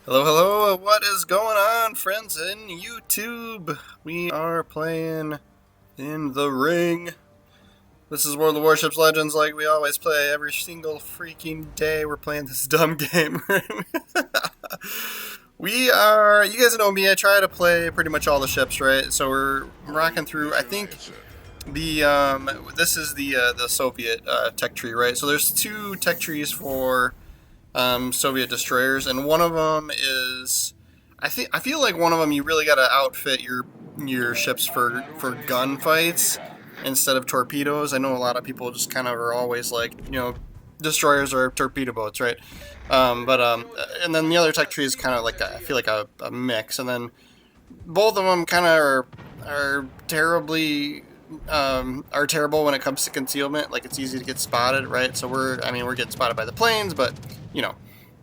Hello, hello, what is going on, friends in YouTube? We are playing in the ring. This is World of Warships Legends like we always play every single freaking day. We're playing this dumb game. You guys know me, I try to play pretty much all the ships, right? So we're rocking through, I think, this is the Soviet tech tree, right? So there's two tech trees for Soviet destroyers, and one of them is, I feel like one of them you really got to outfit your ships for gunfights instead of torpedoes. I know a lot of people just kind of are always like, destroyers are torpedo boats, right? And then the other tech tree is kind of like I feel like a mix, and then both of them kind of are terribly are terrible when it comes to concealment. Like, it's easy to get spotted, right? So we're getting spotted by the planes, but you know.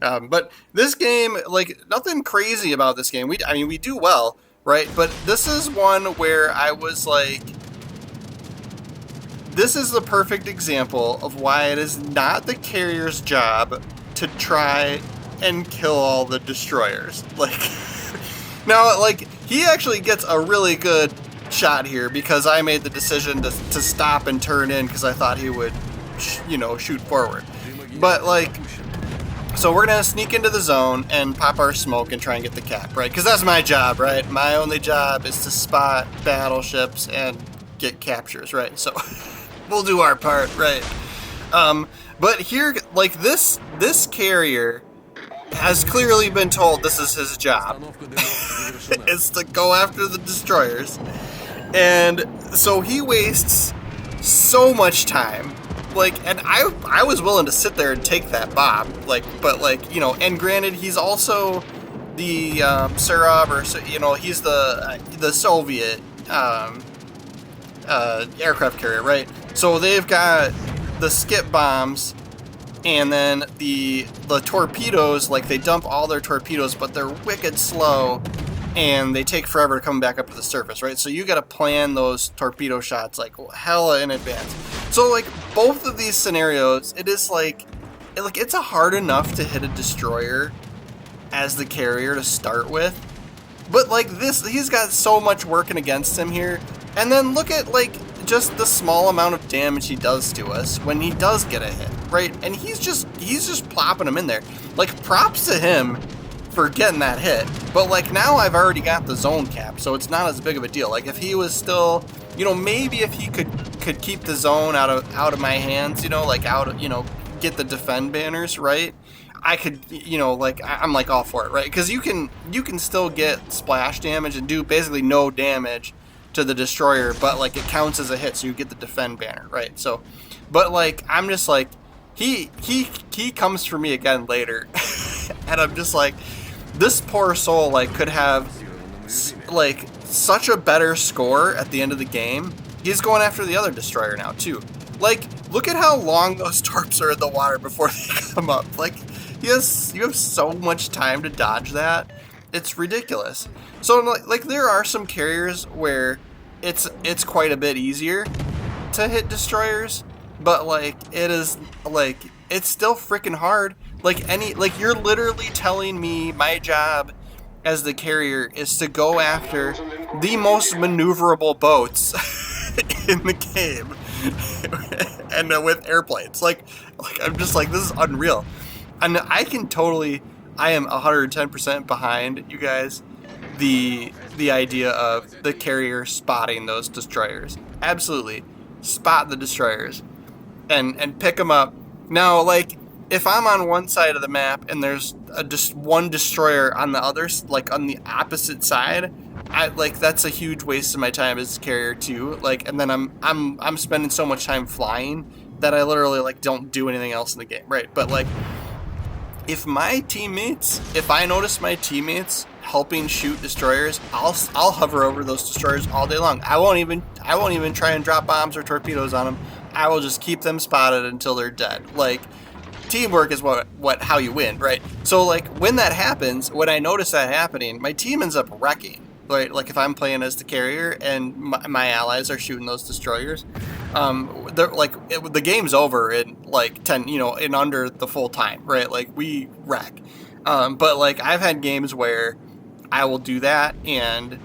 But this game, like, nothing crazy about this game. We do well, right? But this is one where I was like, this is the perfect example of why it is not the carrier's job to try and kill all the destroyers. Like, now, like, he actually gets a really good shot here because I made the decision to stop and turn in because I thought he would, shoot forward. But, like, so we're going to sneak into the zone and pop our smoke and try and get the cap, right? Because that's my job, right? My only job is to spot battleships and get captures, right? So we'll do our part, right? But here, like, this carrier has clearly been told this is his job. It's to go after the destroyers. And so he wastes so much time. Like, and I was willing to sit there and take that bomb. Like, but like, and granted, he's also the Serov, or he's the Soviet aircraft carrier, right? So they've got the skip bombs, and then the torpedoes. Like, they dump all their torpedoes, but they're wicked slow, and they take forever to come back up to the surface, right? So you got to plan those torpedo shots like hella in advance. So, like, both of these scenarios, it is like it's hard enough to hit a destroyer as the carrier to start with, but like this, he's got so much working against him here. And then look at, like, just the small amount of damage he does to us when he does get a hit, right? And he's just plopping them in there. Like, props to him for getting that hit. But, like, now I've already got the zone cap, so it's not as big of a deal. Like, if he was still, maybe if he could keep the zone out of my hands, get the defend banners, right? I could, I'm like all for it, right? Because you can still get splash damage and do basically no damage to the destroyer, but like it counts as a hit, so you get the defend banner, right? So, but like, I'm just like, he comes for me again later, and I'm just like, this poor soul, like, could have like such a better score at the end of the game. He's going after the other destroyer now too. Like, look at how long those torps are in the water before they come up. Like, you have so much time to dodge that. It's ridiculous. So, like, there are some carriers where it's quite a bit easier to hit destroyers, but like, it is, like, it's still freaking hard. Like, you're literally telling me my job as the carrier is to go after the most maneuverable boats in the game, and with airplanes. Like, I'm just like, this is unreal. And I am 110% behind you guys, the idea of the carrier spotting those destroyers. Absolutely. Spot the destroyers and pick them up. Now, like, if I'm on one side of the map and there's just one destroyer on the other, like on the opposite side, that's a huge waste of my time as a carrier too. Like, and then I'm spending so much time flying that I literally, like, don't do anything else in the game, right? But like, if I notice my teammates helping shoot destroyers, I'll hover over those destroyers all day long. I won't even try and drop bombs or torpedoes on them. I will just keep them spotted until they're dead. Like, teamwork is how you win, right? So, like, when that happens, when I notice that happening, my team ends up wrecking. Right? Like, if I'm playing as the carrier and my allies are shooting those destroyers, the game's over in like 10, in under the full time, right? Like, we wreck. But like I've had games where I will do that and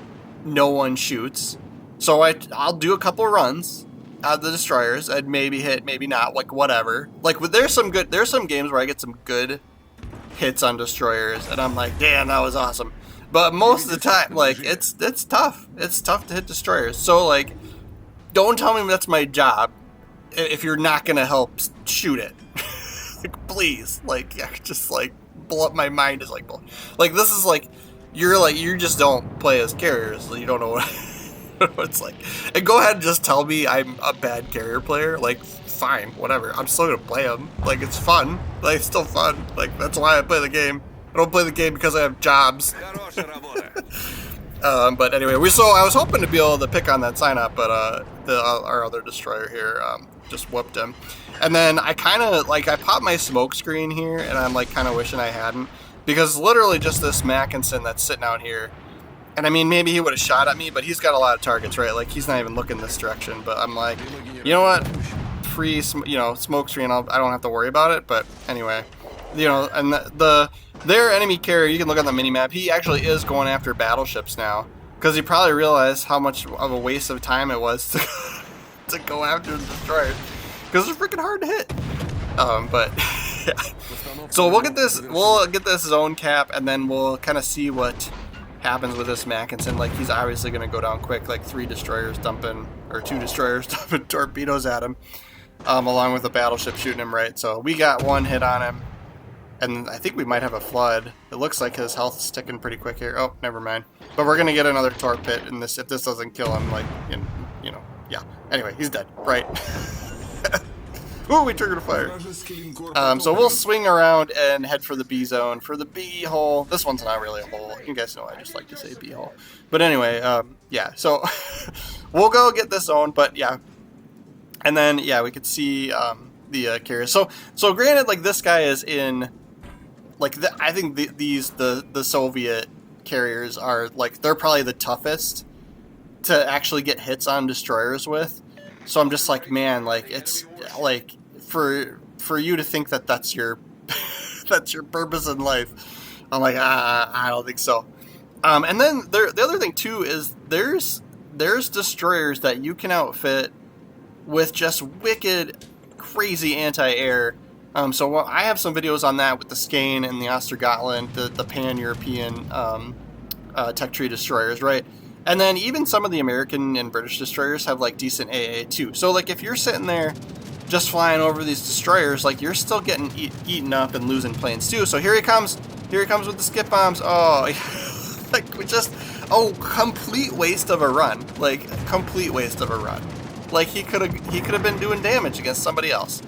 no one shoots. So I'll do a couple runs out of the destroyers. I'd maybe hit, maybe not, like whatever. Like there's some games where I get some good hits on destroyers and I'm like, damn, that was awesome. But most of the time, like it's tough. It's tough to hit destroyers. So like, don't tell me that's my job if you're not gonna help shoot it. Like, please, like, yeah, just like blow up. My mind is like this is like you just don't play as carriers. So you don't know what it's like. And go ahead and just tell me I'm a bad carrier player. Like, fine, whatever. I'm still gonna play them. Like, it's fun. Like, it's still fun. Like, that's why I play the game. I don't play the game because I have jobs. But anyway, I was hoping to be able to pick on that sign up, but our other destroyer here just whooped him. And then I kind of I popped my smoke screen here, and I'm like kind of wishing I hadn't, because literally just this Mackinson that's sitting out here. And I mean, maybe he would have shot at me, but he's got a lot of targets, right? Like, he's not even looking this direction. But I'm like, you know what? Free, smoke screen. I don't have to worry about it. But anyway, and their enemy carrier, you can look on the minimap. He actually is going after battleships now, because he probably realized how much of a waste of time it was to go after the destroyers, because they're freaking hard to hit. But yeah. So we'll get this zone cap, and then we'll kind of see what happens with this Mackinson. Like, he's obviously going to go down quick, like 2 destroyers dumping torpedoes at him, along with a battleship shooting him, right? So we got 1 hit on him, and I think we might have a flood. It looks like his health is ticking pretty quick here. Oh, never mind. But we're going to get another torped in this if this doesn't kill him, like, yeah. Anyway, he's dead, right? Ooh, we triggered a fire. So we'll swing around and head for the B zone, for the B hole. This one's not really a hole. You guys know I just like to say B hole. But anyway, yeah, so we'll go get this zone, but yeah. And then, yeah, we could see the carriers. So granted, like, this guy is in, like, I think the Soviet carriers are, like, they're probably the toughest to actually get hits on destroyers with. So I'm just like, man, like, it's like for you to think that that's your that's your purpose in life. I'm like, I don't think so. And then the other thing too is there's destroyers that you can outfit with just wicked, crazy anti-air. So I have some videos on that with the Skane and the Ostergotland, the pan-European tech tree destroyers, right? And then even some of the American and British destroyers have like decent AA too. So like if you're sitting there just flying over these destroyers, like you're still getting eaten up and losing planes too. So here he comes with the skip bombs. Oh, like complete waste of a run. Like complete waste of a run. Like he could have been doing damage against somebody else.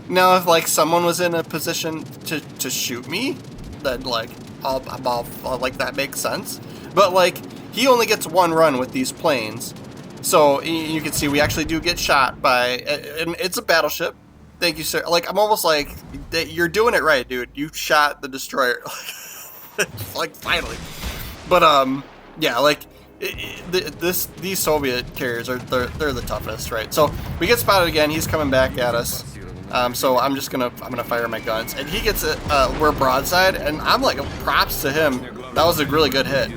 Now if like someone was in a position to shoot me, then like I'll like that makes sense. But like, he only gets 1 run with these planes. So you can see we actually do get shot by, and it's a battleship. Thank you, sir. Like, I'm almost like, you're doing it right, dude. You shot the destroyer. Like, finally. But, yeah, like, these Soviet carriers they're the toughest, right? So we get spotted again. He's coming back at us. So I'm gonna fire my guns, and he gets it. We're broadside, and I'm like, props to him. That was a really good hit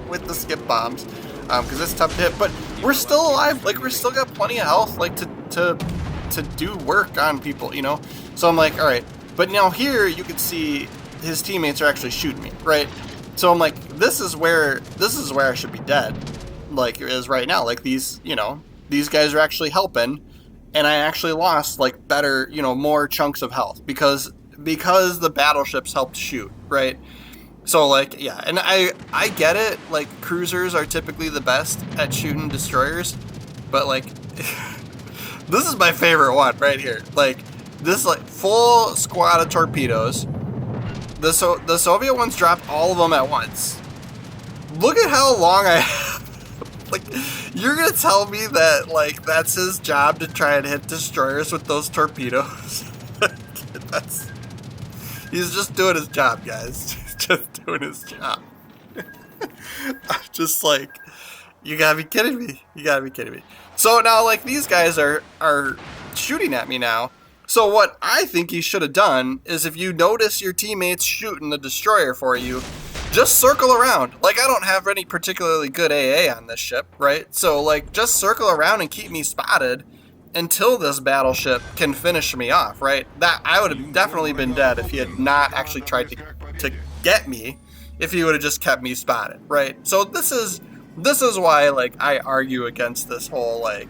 with the skip bombs, because it's tough to hit. But we're still alive. Like, we're still got plenty of health, like to do work on people, So I'm like, all right. But now here you can see his teammates are actually shooting me, right? So I'm like, this is where I should be dead, like is right now. Like these guys are actually helping. And I actually lost like better, more chunks of health because the battleships helped shoot, right? So like, yeah, and I get it. Like, cruisers are typically the best at shooting destroyers, but like, this is my favorite one right here. Like, this like full squad of torpedoes. The Soviet ones dropped all of them at once. Look at how long I have. Like, you're gonna tell me that, like, that's his job to try and hit destroyers with those torpedoes? He's just doing his job, guys. He's just doing his job. I'm just like, you gotta be kidding me. You gotta be kidding me. So now, like, these guys are shooting at me now, So what I think he should have done is, if you notice your teammates shooting the destroyer for you, just circle around. Like, I don't have any particularly good AA on this ship, right? So, like, just circle around and keep me spotted until this battleship can finish me off, right? That I would have definitely been dead if he had not actually tried to get me, if he would have just kept me spotted, right? So this is why, like, I argue against this whole, like,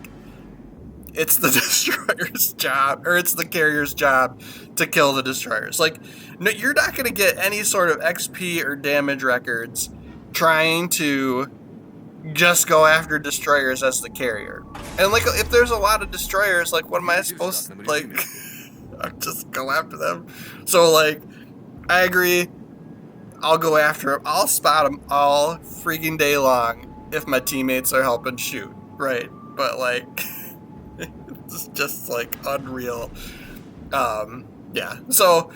it's the destroyer's job, or it's the carrier's job to kill the destroyers. Like, no, you're not going to get any sort of XP or damage records trying to just go after destroyers as the carrier. And, like, if there's a lot of destroyers, like, what am I supposed to, like, just go after them? So, like, I agree. I'll go after them. I'll spot them all freaking day long if my teammates are helping shoot, right? But, like, it's just, like, unreal. Yeah. So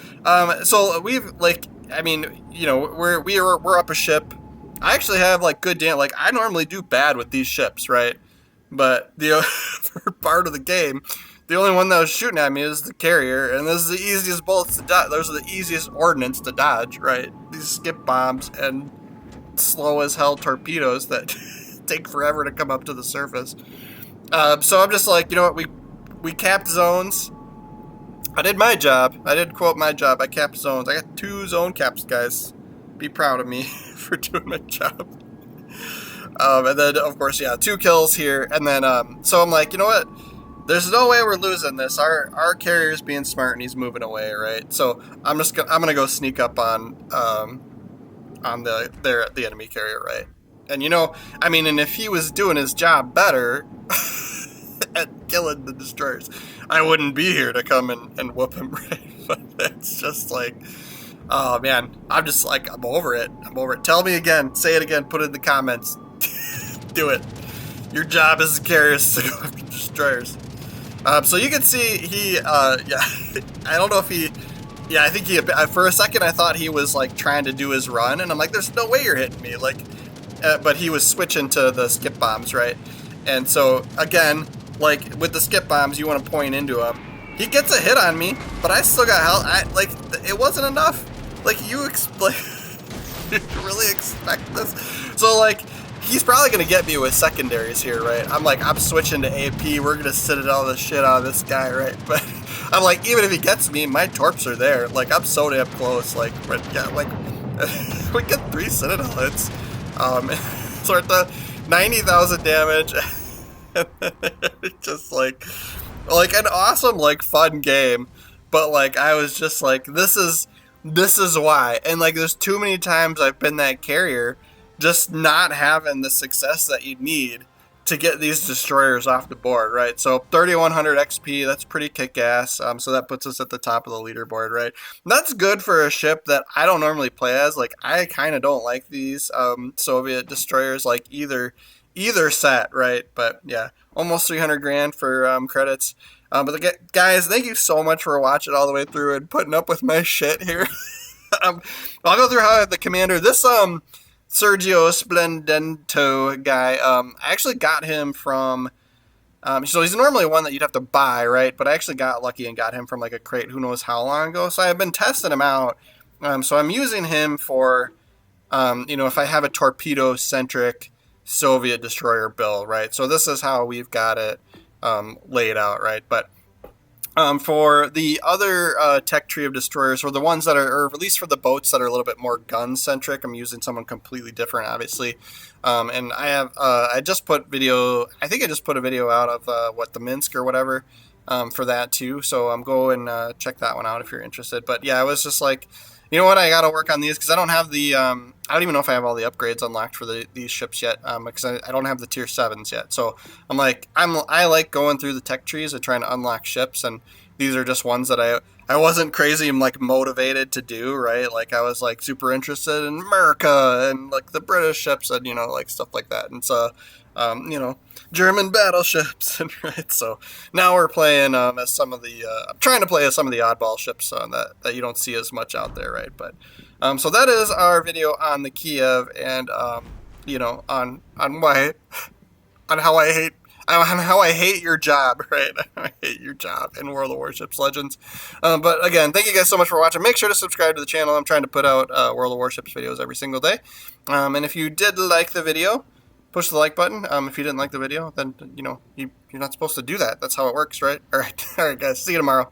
we've, like, I mean, you know, we're up a ship. I actually have, like, good damage. Like, I normally do bad with these ships, right? But the for part of the game, the only one that was shooting at me is the carrier, and this is the easiest bullets to dodge. Those are the easiest ordnance to dodge, right? These skip bombs and slow as hell torpedoes that take forever to come up to the surface. So I'm just like, you know what? We capped zones. I did my job. I did quote my job. I capped zones. I got 2 zone caps, guys. Be proud of me for doing my job. And then, of course, yeah, 2 kills here. And then, so I'm like, you know what? There's no way we're losing this. Our carrier's being smart and he's moving away, right? So I'm gonna go sneak up on the enemy carrier, right? And, you know, I mean, and if he was doing his job better at killing the destroyers, I wouldn't be here to come and whoop him, right? But it's just like, oh man, I'm just like, I'm over it. Tell me again. Say it again. Put it in the comments. Do it. Your job as a carrier is to go after destroyers. So you can see he, yeah, I don't know if he, yeah, I think he, for a second I thought he was like trying to do his run, and I'm like, there's no way you're hitting me, like, but he was switching to the skip bombs, right? And so, again, like, with the skip bombs, you want to point into him. He gets a hit on me, but I still got held. Like, it wasn't enough. Like, you really expect this? So, like, he's probably going to get me with secondaries here, right? I'm switching to AP. We're going to citadel the shit out of this guy, right? But I'm like, even if he gets me, my torps are there. Like, I'm so damn close. Like, but yeah, like, we get 3 citadel hits. So at the 90,000 damage. Just like an awesome, like, fun game. But, like, I was just like, this is why. And, like, there's too many times I've been that carrier just not having the success that you need to get these destroyers off the board, right? So 3,100 XP, that's pretty kick-ass. So that puts us at the top of the leaderboard, right? And that's good for a ship that I don't normally play as. Like, I kind of don't like these Soviet destroyers, like, either set, right? But yeah, almost 300 grand for credits. But guys, thank you so much for watching all the way through and putting up with my shit here. I'll go through how the commander, this Sergio Splendento guy, I actually got him from, so he's normally one that you'd have to buy, right? But I actually got lucky and got him from, like, a crate who knows how long ago. So I've been testing him out. So I'm using him for, you know, if I have a torpedo-centric Soviet destroyer build, right? So this is how we've got it laid out, right? But for the other tech tree of destroyers, or the ones that are, or at least for the boats that are a little bit more gun-centric, I'm using someone completely different, obviously. And I have, I just put video, I think I just put a video out of the Minsk or whatever for that too. So go and check that one out if you're interested. But yeah, I was just like, you know what, I got to work on these because I don't have the, I don't even know if I have all the upgrades unlocked for these ships yet, because I don't have the tier 7s yet. So I'm like, I like going through the tech trees and trying to unlock ships, and these are just ones that I wasn't crazy, I'm like motivated to do, right? Like, I was like super interested in America and like the British ships and, you know, like stuff like that. And so, you know, German battleships, and right. So now we're playing as some of the, I'm trying to play as some of the oddball ships that you don't see as much out there, right? But so that is our video on the Kiev, and you know, on why, on how I how I hate your job, right? I hate your job in World of Warships Legends. But again, thank you guys so much for watching. Make sure to subscribe to the channel. I'm trying to put out World of Warships videos every single day. And if you did like the video, push the like button. If you didn't like the video, then, you know, you're not supposed to do that. That's how it works, right? All right, guys. See you tomorrow.